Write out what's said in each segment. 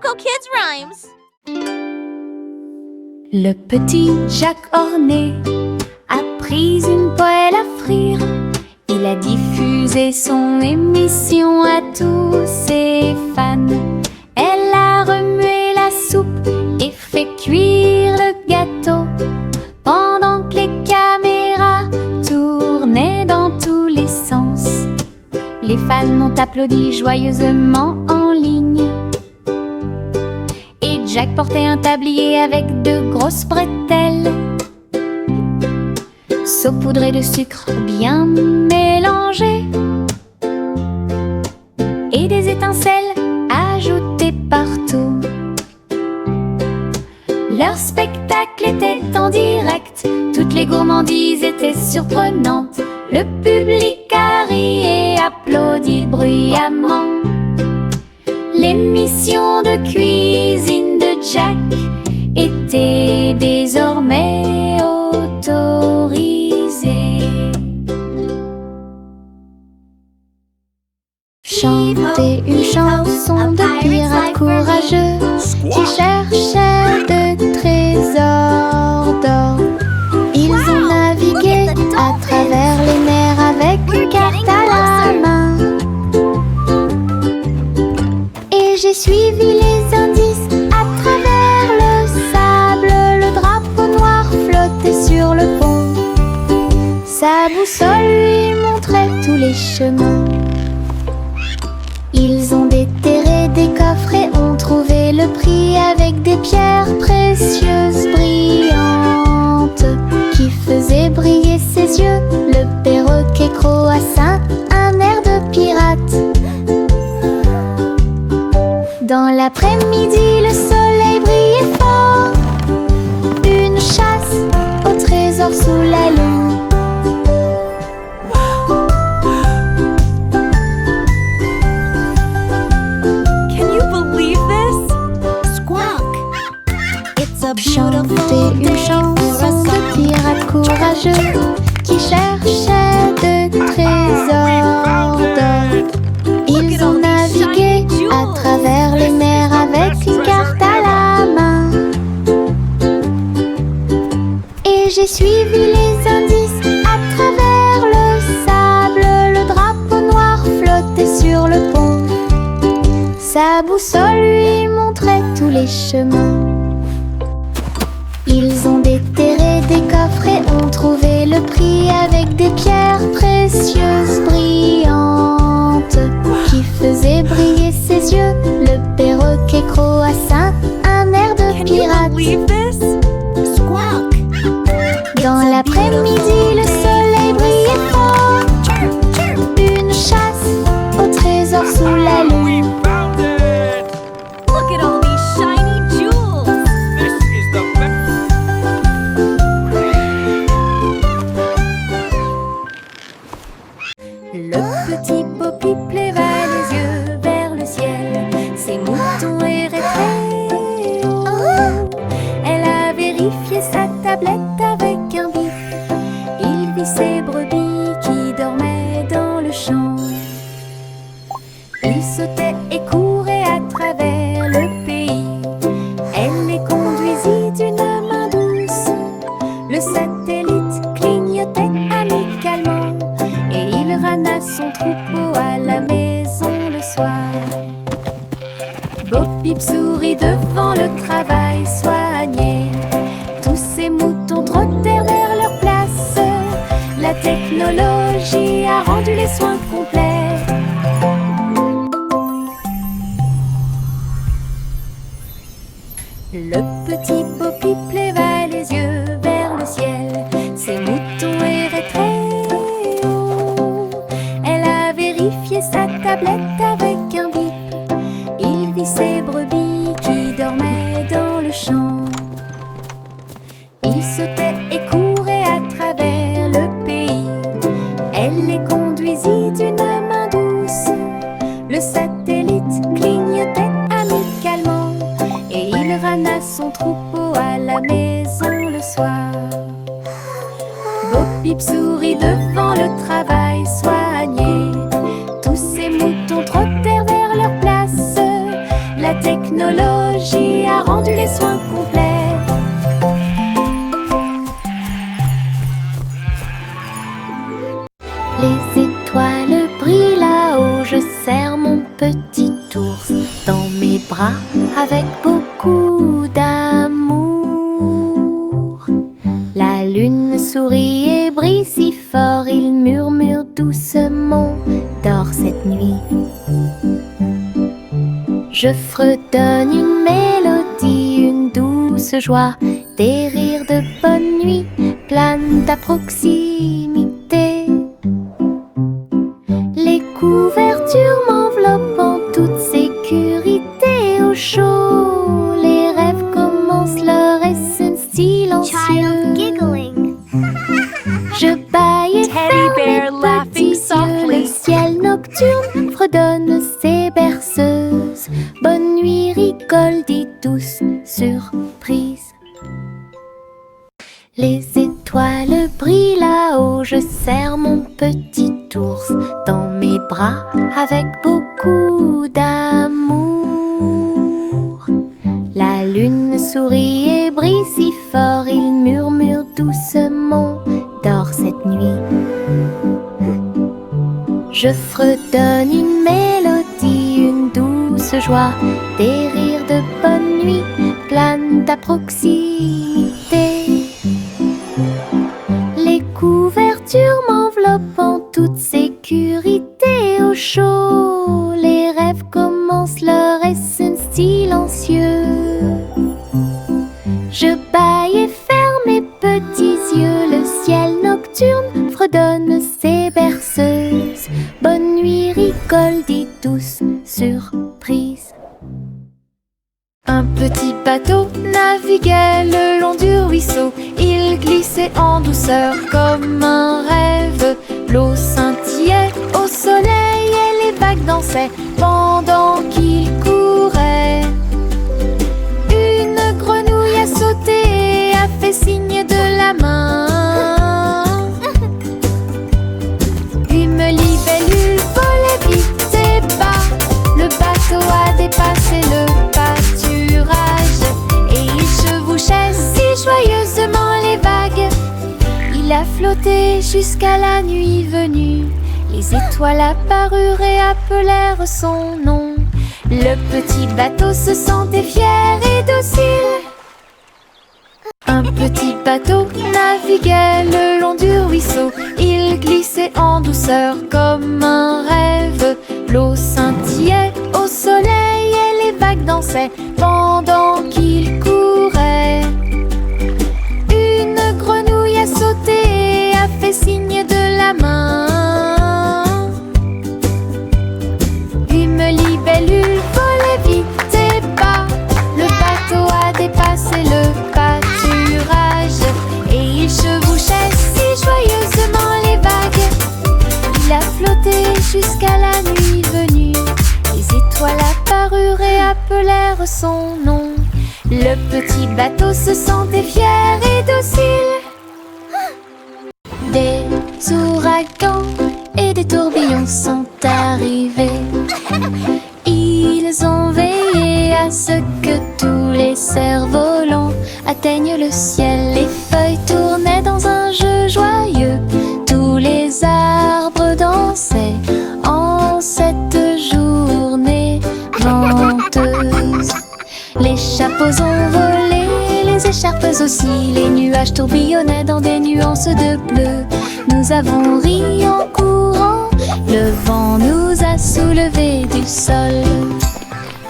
Coco Kids Rhymes. Le petit Jacques Orné a pris une poêle à frire. Il a diffusé son émission à tous ses fans. Elle a remué la soupe et fait cuire le gâteau, pendant que les caméras tournaient dans tous les sens. Les fans ont applaudi joyeusement en ligne. Et Jack portait un tablier avec de grosses bretelles, saupoudrées de sucre bien mélangé, et des étincelles ajoutées partout. Leur spectacle était en direct, toutes les gourmandises étaient surprenantes. Le public a ri et applaudi bruyamment. L'émission de cuisine de Jack était désormais autorisée. Chanter une chanson de pirate courageux qui cherchait de trésors d'or. Ils ont navigué à travers les mers avec une carte à la main. Et j'ai suivi les indices à travers le sable. Le drapeau noir flottait sur le pont. Sa boussole lui montrait tous les chemins. Ils ont déterré des coffres et ont trouvé le prix avec des pierres précieuses brillantes qui faisaient briller ses yeux. Le perroquet croassa un air de pirate. Dans l'après-midi, le soleil brillait fort. Une chasse au trésor sous la lune. Chanter une chanson de pirate courageux qui cherchait de trésors d'or. Ils ont navigué à travers les mers avec une carte à la main. Et j'ai suivi les indices à travers le sable. Le drapeau noir flottait sur le pont. Sa boussole lui montrait tous les chemins. Ils ont déterré des coffres et ont trouvé le prix avec des pierres précieuses brillantes qui faisaient briller ses yeux. Le perroquet croassa un air de pirate. Dans l'après-midi, le soleil brillait fort. Une chasse au trésor sous la lune. Le petit Poppy leva les yeux vers le ciel. Ses moutons erraient très haut. Elle a vérifié sa tablette avec un bip. Il vit ses brebis qui dormaient dans le champ. Il sautait et courait à travers le pays. Elle les conduisit d'une main douce. Le satellite clignotait amicalement et il ramena son troupeau à la maison le soir. Bo Peep sourit devant le travail soigné. Tous ces moutons trottèrent vers leur place. La technologie a rendu les soins complets. Le petit Bo Peep leva les yeux vers le ciel. Ses moutons erraient très haut. Elle a vérifié sa tablette avec un bip. Il vit ses brebis qui dormaient dans le champ. Il sautait et courait à travers le pays. Elle les conduisit d'une main douce. Le satellite clignotait amicalement et il ramena son troupeau à la maison le soir. Bo Peep sourit devant le travail soigné. Tous ces moutons trottaient technologie a rendu les soins complets. Les étoiles brillent là-haut, je serre mon petit ours dans mes bras avec beaucoup d'amour. La lune sourit et brille si fort, il murmure doucement, dors cette nuit. Je fredonne une mélodie, une douce joie, des rires de bonne nuit planent à proximité. Les couvertures m'enveloppent en toute sécurité au chaud. Les rêves commencent leur essence silencieux. Je bâille et ferme mes petits yeux. Le ciel nocturne fredonne ses berceuses. Bonne nuit, rigole, dit douce surprise. Les étoiles brillent là-haut, je serre mon petit ours dans mes bras avec beaucoup d'amour. La lune sourit et brille si fort, il murmure doucement, dors cette nuit. Je fredonne une mélodie, une douce joie, des rires de bonne nuit planent à proximité. Les couvertures m'enveloppent en toute sécurité au chaud. Les rêves commencent leur essence silencieux. Je bâille et ferme mes petits yeux. Le ciel nocturne fredonne ses berceuses. Bonne nuit, rigole, dit douce surprise. Un petit bateau naviguait le long du ruisseau. Il glissait en douceur comme un rêve. L'eau scintillait au soleil et les vagues dansaient pendant qu'il courait. Une grenouille a sauté et a fait signe de la main. Une libellule volait vite et bas. Le bateau a dépassé le pâturage et il chevauchait si joyeusement les vagues. Il a flotté jusqu'à la nuit venue. Les étoiles apparurent et appelèrent son nom. Le petit bateau se sentait fier et docile. Un petit bateau naviguait le long du ruisseau. Il glissait en douceur comme un rêve. L'eau scintillait au soleil et les vagues dansaient pendant qu'il courait. Une grenouille a sauté et a fait signe de la main. Une libellule volait vite et bas. Le bateau a dépassé le pâturage et il chevauchait si joyeusement les vagues. Il a flotté jusqu'à la nuit venue. Les étoiles apparurent et appelèrent son nom. Le petit bateau se sentait fier et docile. Des ouragans et des tourbillons sont arrivés. Ils ont veillé à ce que tous les cerfs-volants atteignent le ciel. Les feuilles tournaient dans un jeu joyeux. Tous les arbres dansaient en cette journée venteuse. Les chapeaux ont volé, les écharpes aussi. Les nuages tourbillonnaient dans des nuances de bleu. Nous avons ri en courant, le vent nous a soulevés du sol.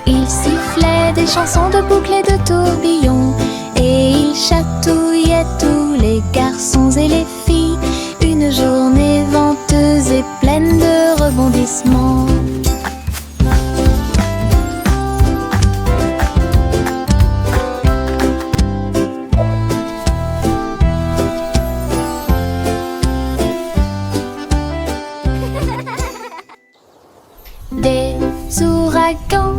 Il sifflait des chansons de boucles et de tourbillons, et il chatouillait tous les garçons et les filles. Une journée venteuse et pleine de rebondissements. Des ouragans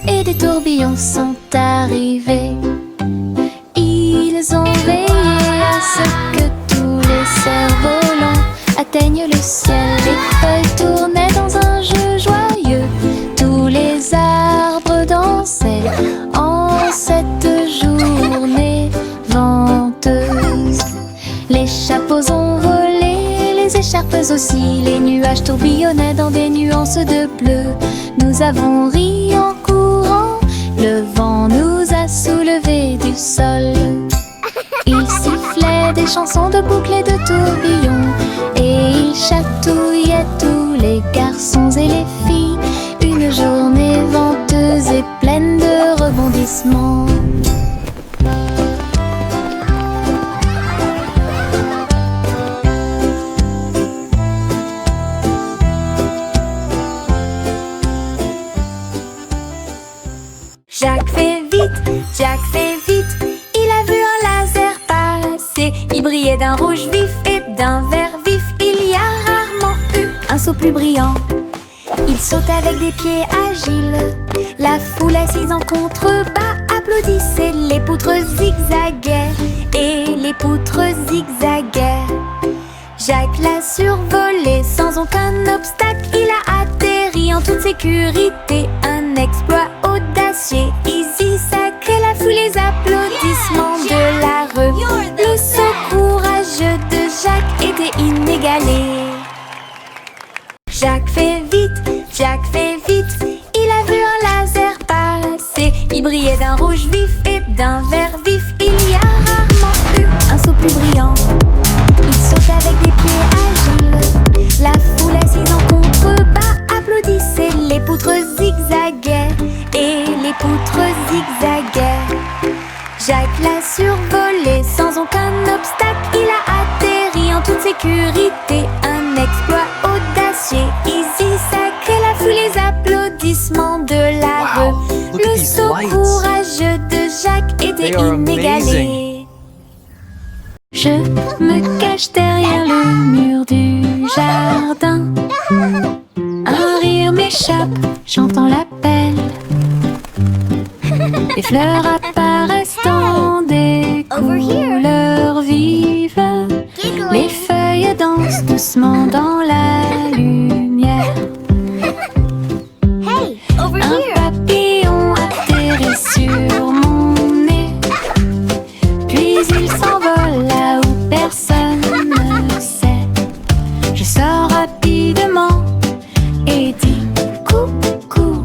et des tourbillons sont arrivés. Ils ont veillé à ce que tous les cerfs-volants atteignent le ciel. Les feuilles tournaient dans un jeu joyeux. Tous les arbres dansaient aussi, les nuages tourbillonnaient dans des nuances de bleu. Nous avons ri en courant, le vent nous a soulevés du sol. Il sifflait des chansons de boucles et de tourbillons, et il chatouillait tous les garçons et les filles. Une journée venteuse et pleine de rebondissements. Jacques fait vite, Jacques fait vite. Il a vu un laser passer. Il brillait d'un rouge vif et d'un vert vif. Il y a rarement eu un saut plus brillant. Il sautait avec des pieds agiles. La foule assise en contrebas applaudissait. Les poutres zigzaguaient et les poutres zigzaguaient. Jacques l'a survolé sans aucun obstacle. Il a atterri en toute sécurité. Un exploit audacieux, easy, sacré. La foule, les applaudissements de la rue. Le saut courageux de Jacques était inégalé. Jacques fait vite, Jacques fait vite. Il a vu un laser passer. Il brillait d'un rouge vif et d'un vert vif. Il y a rarement eu un saut plus brillant. Il sautait avec des pieds agiles. La foule assise en contrebas applaudissait. Les poutres zigzaguaient et les poutres zigzaguaient. Jacques l'a survolé sans aucun obstacle. Il a atterri en toute sécurité. Un exploit audacieux, easy, sacré. La foule, les applaudissements de la rue. Le saut courageux de Jacques était inégalé. Je me cache derrière le mur du jardin. Un rire m'échappe, j'entends l'appel. Les fleurs apparaissent dans des couleurs vives. Les feuilles dansent doucement dans la lumière. Un papillon atterrit sur mon nez. Puis il s'envole là où personne ne sait. Je sors rapidement et dis coucou.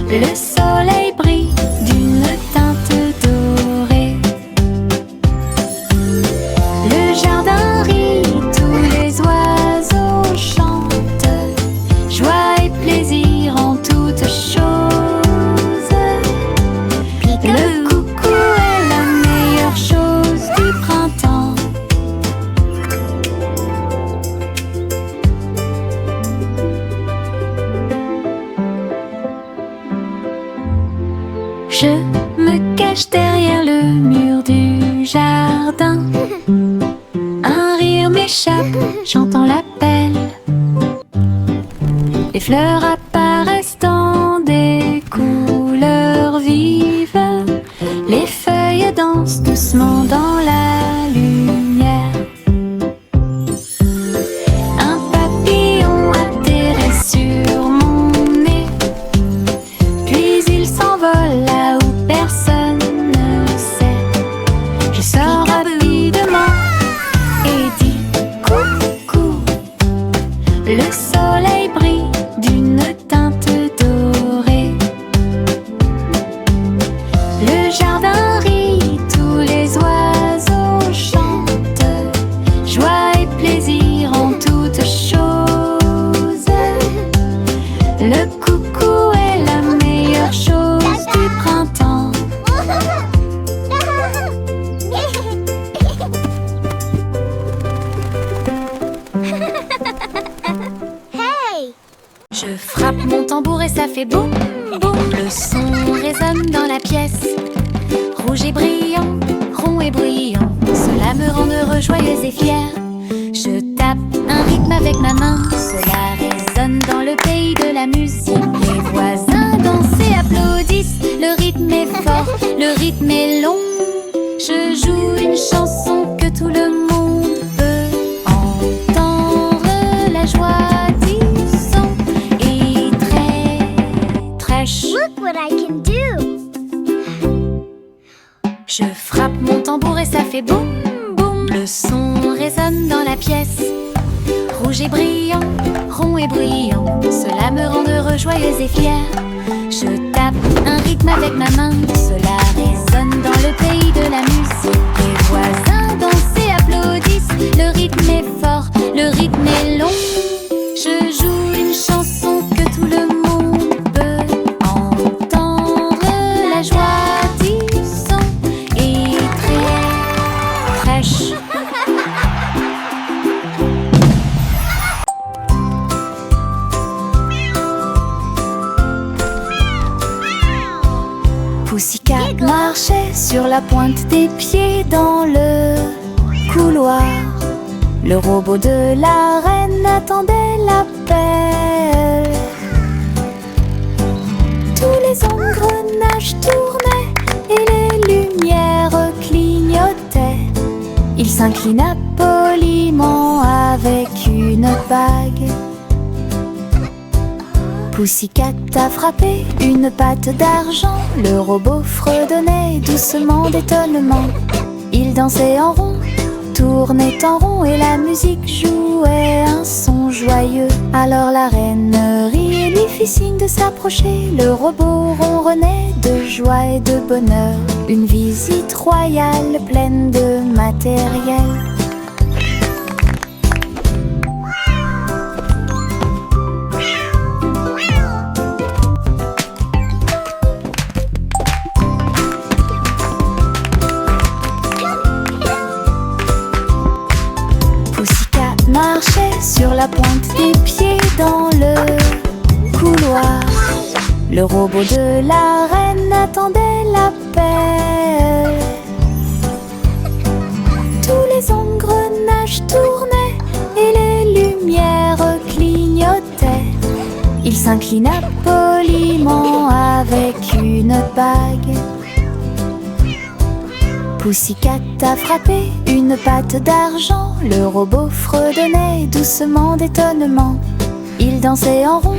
Le soleil brille d'une teinte dorée. Le jardin rit, tous les oiseaux chantent. Joie et plaisir en toutes choses. Le coucou est la meilleure chose du printemps. Je me cache derrière le mur du jardin. Un rire m'échappe, j'entends l'appel. Les fleurs apparaissent dans des couleurs vives. Les feuilles dansent doucement dans la lumière. Un papillon atterrit sur mon nez. Puis il s'envole là où personne ne sait. Je sors rapidement et dis coucou. Le soleil brille d'une teinte dorée. Le jardin rit, tous les oiseaux chantent. Joie et plaisir en toutes choses. Le coucou est la meilleure chose du printemps. Je frappe mon tambour et ça fait boum, boum. Le son résonne dans la pièce. Rouge et brillant, rond et bruyant. Cela me rend heureux, joyeuse et fière. Je tape un rythme avec ma main. Cela résonne dans le pays de la musique. Les voisins dansent et applaudissent. Le rythme est fort, le rythme est long. Je joue une chanson que tout le monde peut entendre. La joie du son est très chou. Look what I can do. Je frappe mon tambour et ça fait boum, boum. Le son résonne dans la pièce. rouge et brillant, rond et bruyant, cela me rend heureux, joyeuse et fière. Je tape un rythme avec ma main, cela résonne dans le pays de la musique. Les voisins dansent et applaudissent, le rythme est fort, le rythme est long. Je joue une chanson que tout le monde peut entendre, la joie du son est très fraîche. Pussycat marchait sur la pointe des pieds dans le couloir. Le robot de la reine attendait l'appel. Tous les engrenages tournaient et les lumières clignotaient. Il s'inclina poliment avec une bague. Pussycat a frappé une patte d'argent. Le robot fredonnait doucement d'étonnement. Il dansait en rond, tournait en rond et la musique jouait un son joyeux. Alors la reine rit et lui fit signe de s'approcher. Le robot ronronnait de joie et de bonheur. Une visite royale pleine de matériel. Marchait sur la pointe des pieds dans le couloir. Le robot de la reine attendait l'appel. Tous les engrenages tournaient et les lumières clignotaient. Il s'inclina poliment avec une bague. Pussycat a frappé une patte d'argent. Le robot fredonnait doucement d'étonnement. Il dansait en rond,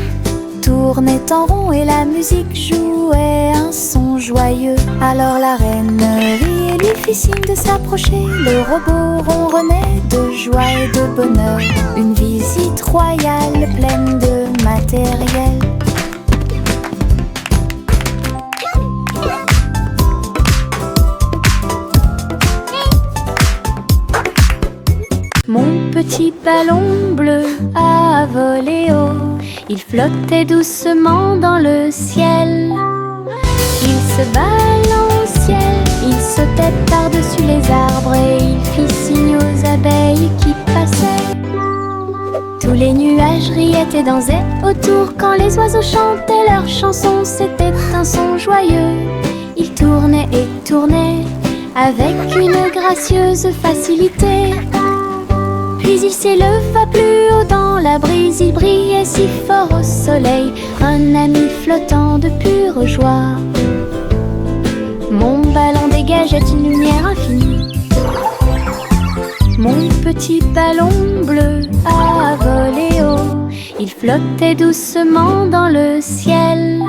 tournait en rond et la musique jouait un son joyeux. Alors la reine rit et lui fit signe de s'approcher. Le robot ronronnait de joie et de bonheur. Une visite royale pleine de matériel. Mon petit ballon bleu a volé haut. Il flottait doucement dans le ciel. Il se balançait, il sautait par-dessus les arbres et il fit signe aux abeilles qui passaient. Tous les nuages riaient et dansaient autour quand les oiseaux chantaient leurs chansons. C'était un son joyeux. Il tournait et tournait avec une gracieuse facilité. Puis il s'éleva plus haut dans la brise, il brillait si fort au soleil, un ami flottant de pure joie. Mon ballon dégageait une lumière infinie. Mon petit ballon bleu a volé haut. Il flottait doucement dans le ciel.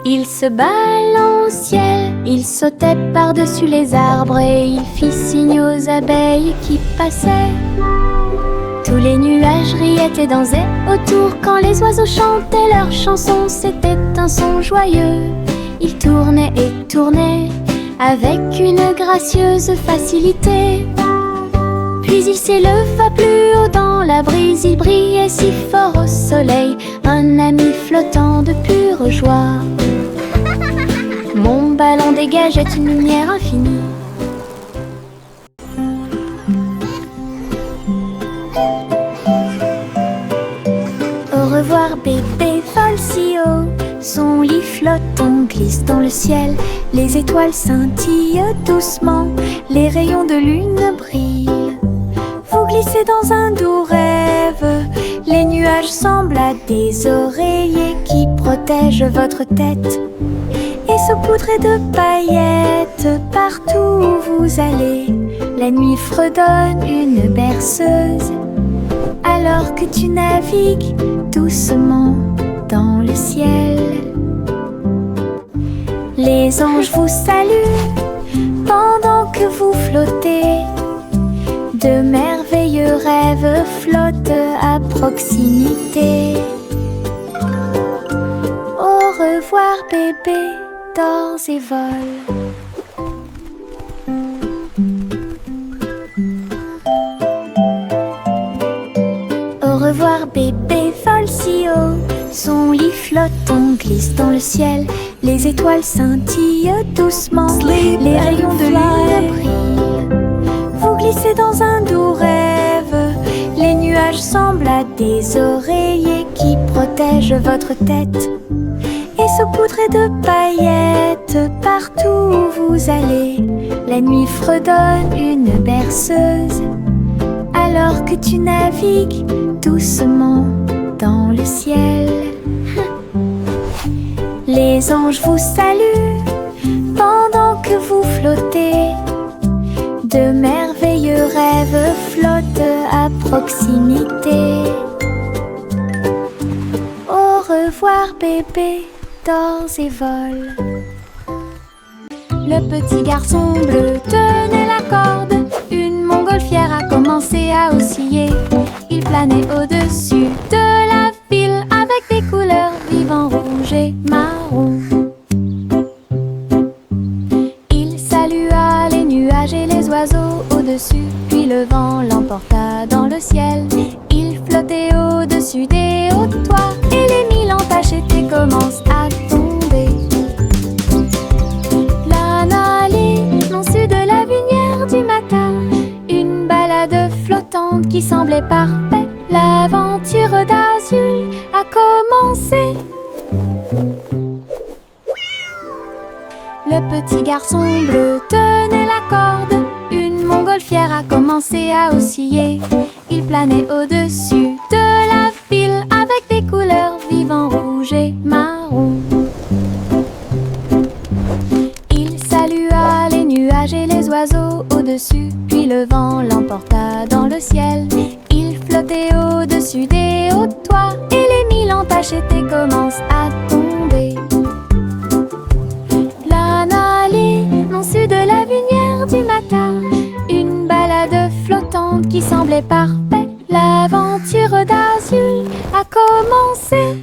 Il se balançait, il sautait par-dessus les arbres et il fit signe aux abeilles qui passaient. Tous les nuages riaient et dansaient autour quand les oiseaux chantaient leurs chansons. C'était un son joyeux. Il tournait et tournait avec une gracieuse facilité. Puis il s'éleva plus haut dans la brise, il brillait si fort au soleil, un ami flottant de pure joie. Mon ballon dégageait une lumière infinie. Au revoir bébé vole si haut, son lit flottant glisse dans le ciel. Les étoiles scintillent doucement, les rayons de lune brillent. Vous glissez dans un doux rêve, les nuages semblent à des oreillers qui protègent votre tête et saupoudrés de paillettes partout où vous allez. La nuit fredonne une berceuse alors que tu navigues doucement dans le ciel. Les anges vous saluent pendant que vous flottez. De merveilleux rêves flottent proximité. Au revoir bébé, dors et vole. Au revoir bébé, vole si haut. Son lit flottant glisse dans le ciel. Les étoiles scintillent doucement. Sleep, les rayons de lune brillent. Vous glissez dans un doux rêve. Les nuages semblent à des oreillers qui protègent votre tête. Et saupoudrés de paillettes partout où vous allez. La nuit fredonne une berceuse alors que tu navigues doucement dans le ciel. Les anges vous saluent pendant que vous flottez. De merveilleux rêves flottent à proximité. Au revoir bébé, dors et vole. Le petit garçon bleu tenait la corde. Une montgolfière a commencé à osciller. Il planait au-dessus de la ville avec des couleurs vives en rouge et marron. Il salua les nuages et les oiseaux au-dessus, puis le vent l'emporta dans le ciel. Il flottait au-dessus des hauts toits et les mille entaches étaient commencent à tomber. De la lumière du matin, une balade flottante qui semblait parfaite. L'aventure d'Azul a commencé. Le petit garçon bleu tenait la corde. Une montgolfière a commencé à osciller. Il planait au-dessus de la ville avec des couleurs vives en rouge et marron. Et les oiseaux au-dessus, puis le vent l'emporta dans le ciel. Il flottait au-dessus des hauts toits et les mille entaches étaient commencent à tomber. L'année non-su de la lumière du matin, une balade flottante qui semblait parfaite. L'aventure d'Azul a commencé.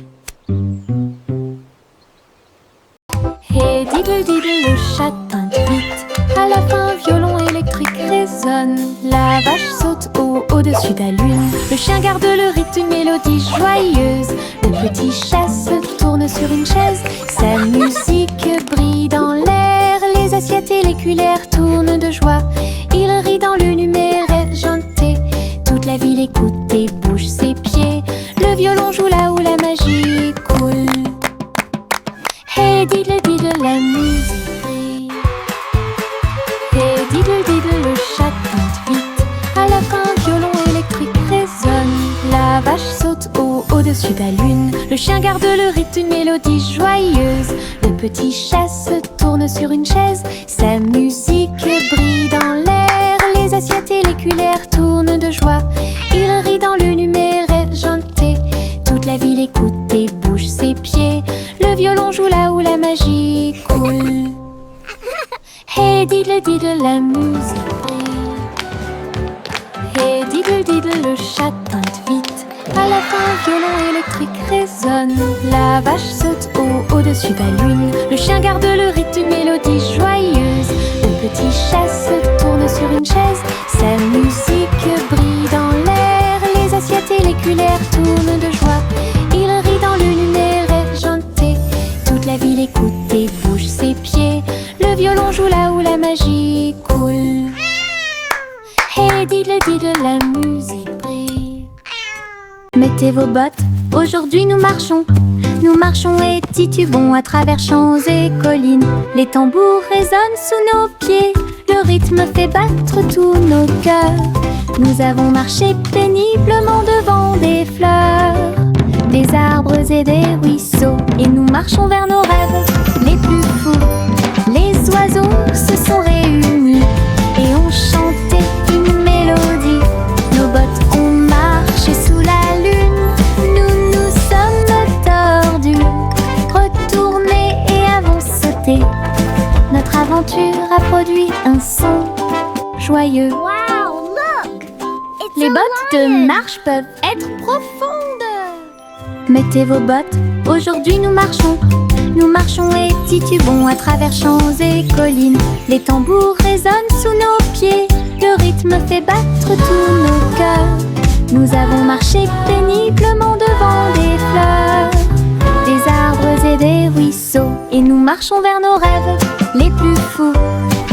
Et diddle diddle le chat tinte vite. À la fin, violon électrique résonne. La vache saute au-dessus de la lune. Le chien garde le rythme, mélodie joyeuse. Le petit chat se tourne sur une chaise. Sa musique brille dans l'air. Les assiettes et les cuillères tournent de joie. Il rit dans le numéraire jaunté. Toute la ville écoute et bouge ses pieds. Le violon joue là où la magie coule. Hey diddle diddle, la musique brille. Hey diddle diddle, le chat tinte vite. À la fin, violon électrique résonne. La vache saute au-dessus de la lune. Le chien garde le rythme, mélodie joyeuse. Le petit chat se tourne sur une chaise. Sa musique brille dans l'air. Les assiettes et les cuillères tournent de joie. Il rit dans le numéraire jaunté. Toute la ville écoute et bouge ses pieds. Le violon joue là où la magie coule. Hey diddle diddle, la musique brille. Hey diddle diddle, le chat tinte vite. À la fin, violon électrique résonne. La vache saute au-dessus de la lune. Le chien garde le rythme, mélodie joyeuse. Le petit chat se tourne sur une chaise. Sa musique brille dans l'air. Les assiettes et les cuillères tournent de joie. Il rit dans le numéraire jaunté. Toute la ville écoute et bouge ses pieds. Le violon joue là où la magie coule. Hey diddle diddle, la musique brille. Mettez vos bottes, aujourd'hui nous marchons. Nous marchons et titubons à travers champs et collines. Les tambours résonnent sous nos pieds. Le rythme fait battre tous nos cœurs. Nous avons marché péniblement devant des fleurs, des arbres et des ruisseaux. Et nous marchons vers nos rêves les plus fous. Les oiseaux se sont réunis et ont chanté une mélodie. Nos bottes ont marché sous la lune. Nous nous sommes tordus, retournés et avons sauté. Notre aventure a produit un son joyeux. Wow, look! Les bottes de marche peuvent être profondes. Mettez vos bottes, aujourd'hui nous marchons. Nous marchons et titubons à travers champs et collines. Les tambours résonnent sous nos pieds, le rythme fait battre tous nos cœurs. Nous avons marché péniblement devant des fleurs, des arbres et des ruisseaux, et nous marchons vers nos rêves les plus fous.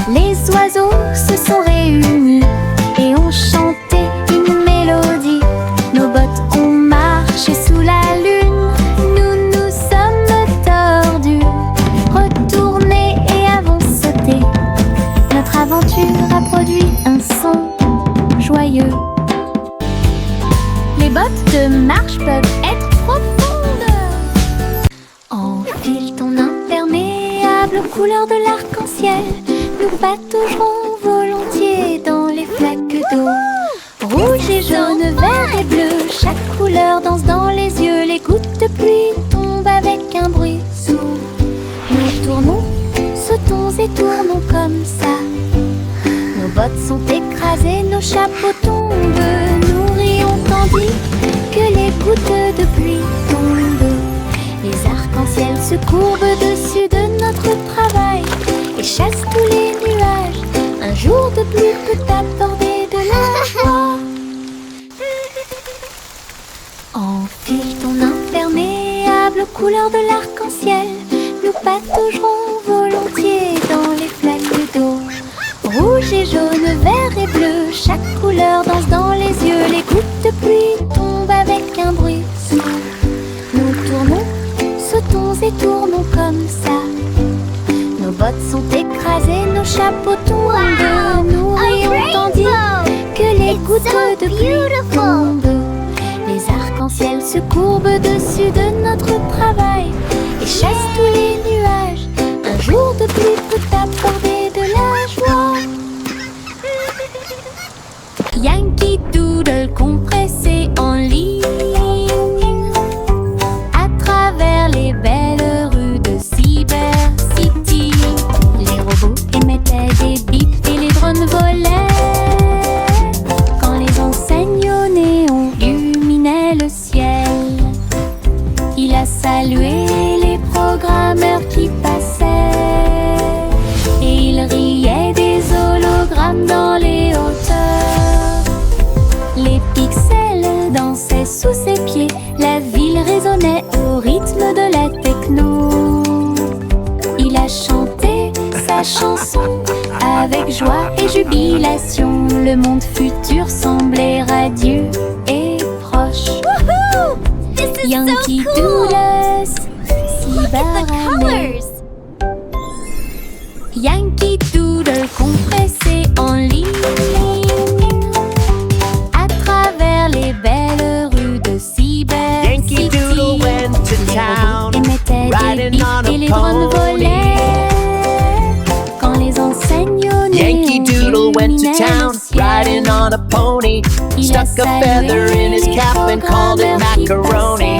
Les oiseaux se sont réunis et ont chanté une mélodie. Nos bottes ont marché sous la lune, nous nous sommes tordus, retournés et avons sauté. Notre aventure a produit un son joyeux. Les bottes de marche peuvent être profondes. Enfile ton imperméable aux couleurs de l'arc-en-ciel. Nous pataugerons volontiers dans les flaques d'eau. Rouge et jaune, vert et bleu, chaque couleur danse dans les yeux. Les gouttes de pluie tombent avec un bruit sourd. Nous tournons, sautons et tournons comme ça. Nos bottes sont écrasées, nos chapeaux tombent. Nous rions tandis que les gouttes de pluie tombent. Les arcs-en-ciel se courbent dessus de notre travail et chassent tous les nuages. Un jour de pluie peut apporter de la joie. Enfile ton imperméable aux couleurs de l'arc-en-ciel. Nous pataugerons volontiers dans les flaques d'eau. Rouge et jaune, vert et bleu, chaque couleur danse dans les yeux. Les gouttes de pluie tombent avec un bruit sourd. Nous tournons, sautons et tournons comme ça. Nos bottes sont écrasées, nos chapeaux tombent. Nous rions tandis que les gouttes de pluie tombent. Les arcs-en-ciel se courbent dessus de notre travail et chassent tous les nuages. Un jour de pluie peut apporter de la joie. Yankee Doodle compressé en ligne à travers les belles rues de Cyber City. Les robots émettaient des bips et les drones volaient quand les enseignes au néon illuminaient le ciel. Il a salué les programmeurs qui passaient et il riait des hologrammes dans les hauteurs. Les pixels dansaient sous ses pieds, la ville résonnait au rythme de la techno. Il a chanté sa chanson avec joie et jubilation. Le monde futur semblait radieux et proche. Yankee Doodle, Cyber Yankee Doodle compressé en ligne à travers les belles rues de Cyber Yankee City. Doodle went to town, Émettaient des riding on bips a et les drones pony. volaient quand les enseignes au Yankee néon Doodle went to illuminaient town, le ciel. riding on a pony. Il a Stuck a feather in his cap and called it macaroni.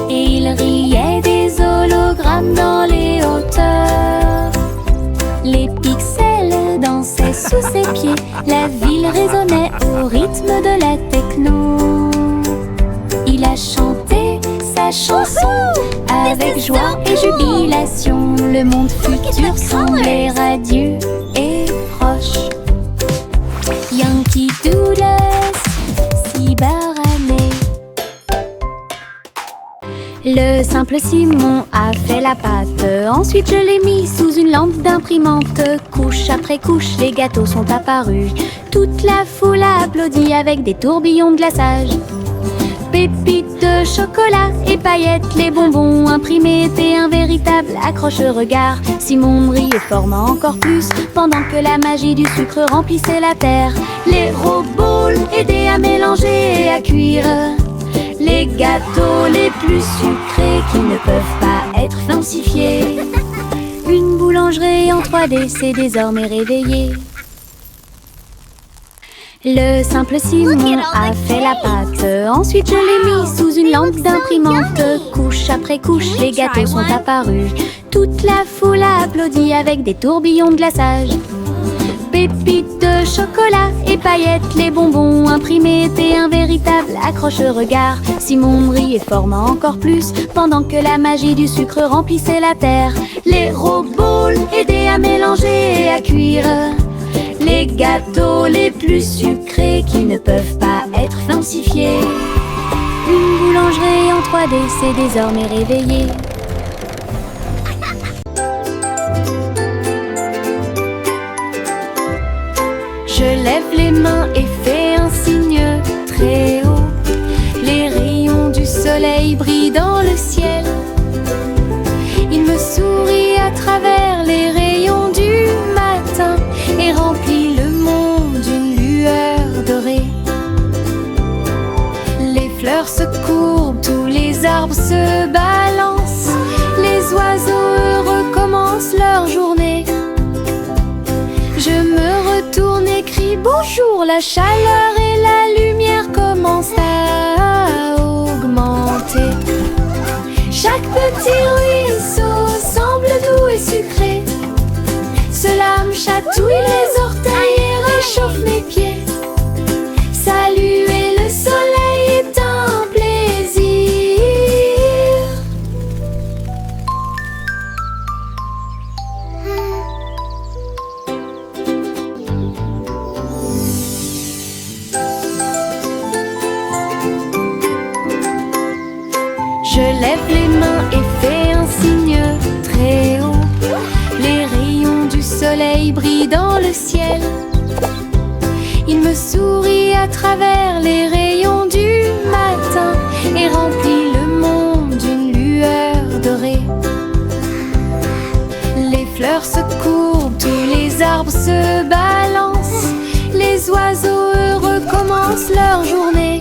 Et il riait des hologrammes dans les hauteurs. Les pixels dansaient sous ses pieds, la ville résonnait au rythme de la techno. Il a chanté sa chanson avec joie et jubilation. Le monde futur semblait radieux et proche. Yankee Doodle, Cyberannée. Le simple Simon a fait la pâte. Ensuite je l'ai mis sous une lampe d'imprimante. Couche après couche, les gâteaux sont apparus. Toute la foule a applaudi avec des tourbillons de glaçage. Pépites de chocolat et paillettes, les bonbons imprimés étaient un véritable accroche-regard. Simon brillait formant encore plus pendant que la magie du sucre remplissait la terre. Les robots aidaient à mélanger et à cuire les gâteaux les plus sucrés qui ne peuvent pas être falsifiés. Une boulangerie en 3D s'est désormais réveillée. Le simple Simon a fait la pâte. Ensuite je l'ai mis sous une lampe d'imprimante. Couche après couche, les gâteaux sont apparus. Toute la foule a applaudi avec des tourbillons de glaçage. pépites de chocolat et paillettes, les bonbons imprimés étaient un véritable accroche-regard. Simon brillait formant encore plus pendant que la magie du sucre remplissait la terre. Les robots aidaient à mélanger et à cuire les gâteaux les plus sucrés qui ne peuvent pas être falsifiés. Une boulangerie en 3D s'est désormais réveillée. Je lève les mains et fais un signe très haut. Les rayons du soleil brillent dans le ciel. Il me sourit à travers les rayons du matin et remplit le monde d'une lueur dorée. Les fleurs se courbent, tous les arbres se balancent. Les oiseaux heureux commencent leur journée. Je me retourne et crie bonjour, la chaleur et la lumière commencent à augmenter. Chaque petit ruisseau semble doux et sucré. Cela me chatouille les orteils et réchauffe mes pieds. Saluer le soleil est un plaisir. Je lève les mains et fais un signe très haut. Les rayons du soleil brillent dans le ciel. Il me sourit à travers les rayons du matin et remplit le monde d'une lueur dorée. Les fleurs se courbent, tous les arbres se balancent. Les oiseaux heureux commencent leur journée.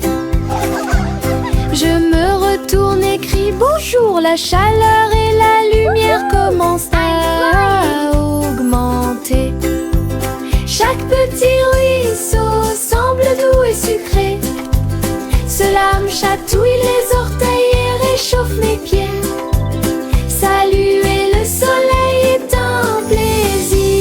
Je me retourne et crie bonjour, la chaleur et la lumière commencent à augmenter. Chaque petit ruisseau semble doux et sucré. Cela me chatouille les orteils et réchauffe mes pieds. Saluer le soleil est un plaisir.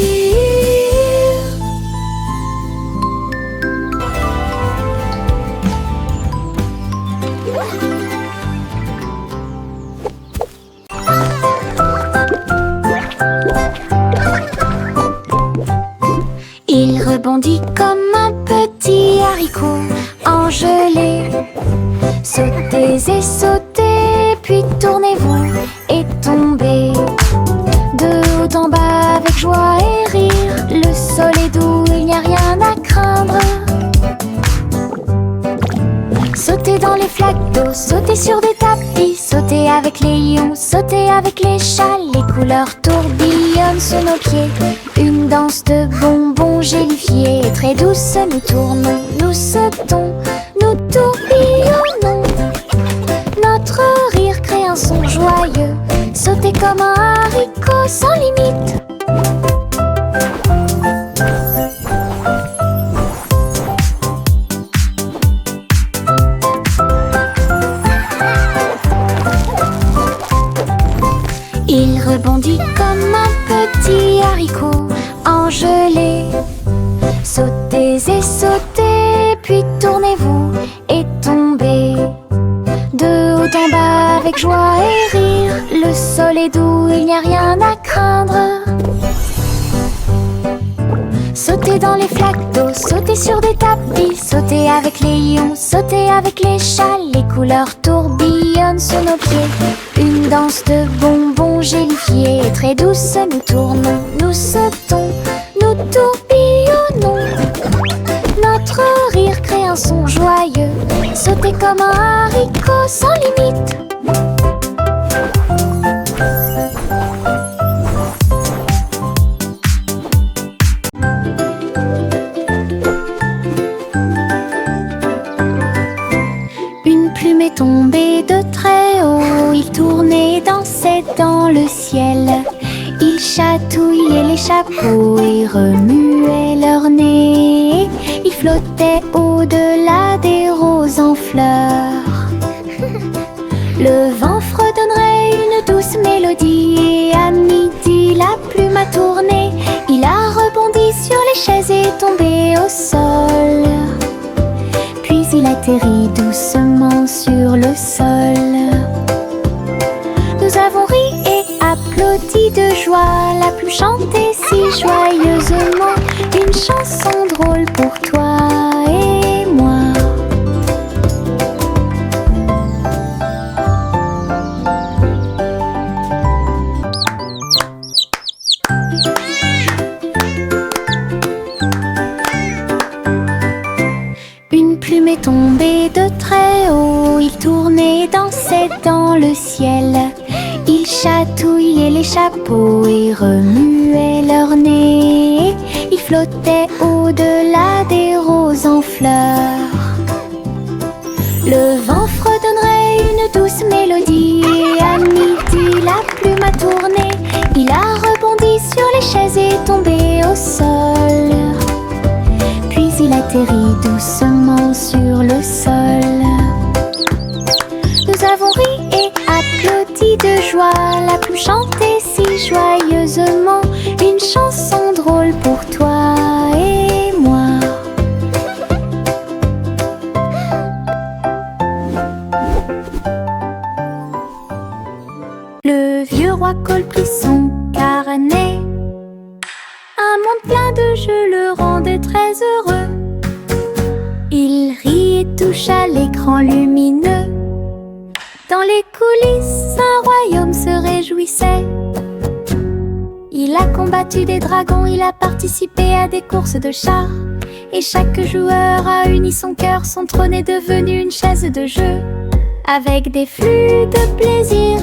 Il rebondit comme un petit haricot engelé. Sautez et sautez, puis tournez-vous et tombez. De haut en bas avec joie et rire. Le sol est doux, il n'y a rien à craindre. Sautez dans les flaques d'eau, sautez sur des tapis. Sautez avec les lions, sautez avec les chats. Les couleurs tourbillonnent sous nos pieds. Une danse de bonbons gélifiés. Très douce, nous tournons, nous sautons, nous tourbillonnons. Notre rire crée un son joyeux. Sautez comme un haricot sans limite. Il rebondit comme un petit haricot engelé. Sautez et sautez, puis tournez-vous et tombez. De haut en bas avec joie et rire. Le sol est doux, il n'y a rien à craindre. Sautez dans les flaques d'eau, sautez sur des tapis. Sautez avec les lions, sautez avec les chats. Les couleurs tourbillonnent sous nos pieds. Une danse de bonbons gélifiés. Très douce, nous tournons, nous sautons, nous tourbillonnons. Notre rire crée un son joyeux. Sautez comme un haricot sans limite. Une plume est tombée de très haut. Il tournait, dansait dans le ciel. Il chatouillait les chapeaux et remuait leur nez. Il flottait au-delà des roses en fleurs. Le vent fredonnerait une douce mélodie. Et à midi la plume a tourné. Il a rebondi sur les chaises atterrit doucement sur le sol. Nous avons ri et applaudi de joie, la plume chantait si joyeusement une chanson drôle pour toi et moi. Une plume est tombée de très haut, il tournait, dansait dans le ciel. Ils chatouillaient les chapeaux et remuaient leur nez. Ils flottaient au-delà des roses en fleurs. Le vent fredonnerait une douce mélodie et à midi la plume a tourné. Il a rebondi sur les chaises et tombé au sol. Puis il atterrit doucement sur le sol. Nous avons ri et applaudi de joie, la plume chantait si joyeusement une chanson drôle pour toi et moi. Le vieux roi Cole prit son carnet. Un monde plein de jeux le rendait très heureux. Il rit et toucha l'écran lumineux. Dans les coulisses, un royaume se réjouissait. Il a combattu des dragons, il a participé à des courses de chars. Et chaque joueur a uni son cœur, son trône est devenu une chaise de jeu. Avec des flux de plaisir